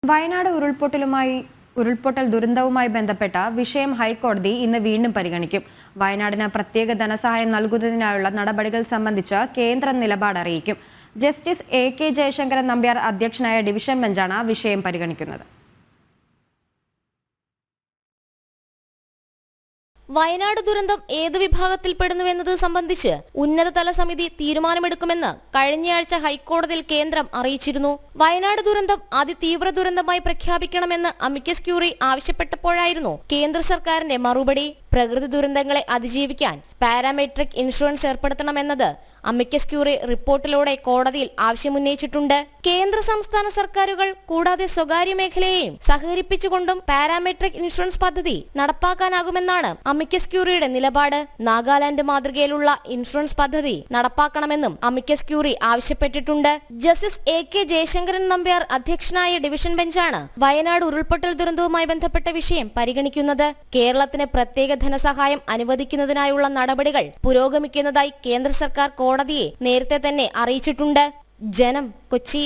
വയനാട് ഉരുൾപൊട്ടൽ ദുരന്തവുമായി ബന്ധപ്പെട്ട വിഷയം ഹൈക്കോടതി ഇന്ന് വീണ്ടും പരിഗണിക്കും. വയനാടിന് പ്രത്യേക ധനസഹായം നൽകുന്നതിനായുള്ള നടപടികൾ സംബന്ധിച്ച് കേന്ദ്ര നിലപാട് അറിയിക്കും. ജസ്റ്റിസ് AK ജയശങ്കരൻ നമ്പ്യാർ അധ്യക്ഷനായ ഡിവിഷൻ ബെഞ്ചാണ് വിഷയം പരിഗണിക്കുന്നത്. വയനാട് ദുരന്തം ഏത് വിഭാഗത്തിൽപ്പെടുന്നുവെന്നത് സംബന്ധിച്ച് ഉന്നതതല സമിതി തീരുമാനമെടുക്കുമെന്ന് കഴിഞ്ഞയാഴ്ച ഹൈക്കോടതിയിൽ കേന്ദ്രം അറിയിച്ചിരുന്നു. വയനാട് ദുരന്തം അതിതീവ്ര ദുരന്തമായി പ്രഖ്യാപിക്കണമെന്ന് അമിക്കസ് ക്യൂറി ആവശ്യപ്പെട്ടപ്പോഴായിരുന്നു കേന്ദ്ര സർക്കാരിന്റെ മറുപടി. പ്രകൃതി ദുരന്തങ്ങളെ അതിജീവിക്കാൻ പാരാമെട്രിക് ഇൻഷുറൻസ് ഏർപ്പെടുത്തണമെന്നത് അമിക്കസ് ക്യൂറി റിപ്പോർട്ടിലൂടെ കോടതിയിൽ ആവശ്യമുന്നയിച്ചിട്ടുണ്ട്. കേന്ദ്ര സംസ്ഥാന സർക്കാരുകൾ കൂടാതെ സ്വകാര്യ മേഖലയെയും സഹകരിപ്പിച്ചുകൊണ്ടും പാരാമെട്രിക് ഇൻഷുറൻസ് പദ്ധതി നടപ്പാക്കാനാകുമെന്നാണ് അമിക്കസ് ക്യൂറിയുടെ നിലപാട്. നാഗാലാൻഡ് മാതൃകയിലുള്ള ഇൻഷുറൻസ് പദ്ധതി നടപ്പാക്കണമെന്നും അമിക്കസ് ക്യൂറി ആവശ്യപ്പെട്ടിട്ടുണ്ട്. ജസ്റ്റിസ് AK ജയശങ്കരൻ നമ്പ്യാർ അധ്യക്ഷനായ ഡിവിഷൻ ബെഞ്ചാണ് വയനാട് ഉരുൾപൊട്ടൽ ദുരന്തവുമായി ബന്ധപ്പെട്ട വിഷയം പരിഗണിക്കുന്നത്. കേരളത്തിന് പ്രത്യേക ധനസഹായം അനുവദിക്കുന്നതിനായുള്ള നടപടികൾ പുരോഗമിക്കുന്നതായി കേന്ദ്ര സർക്കാർ കോടതിയെ നേരത്തെ തന്നെ അറിയിച്ചിട്ടുണ്ട്. ജനം, കൊച്ചി.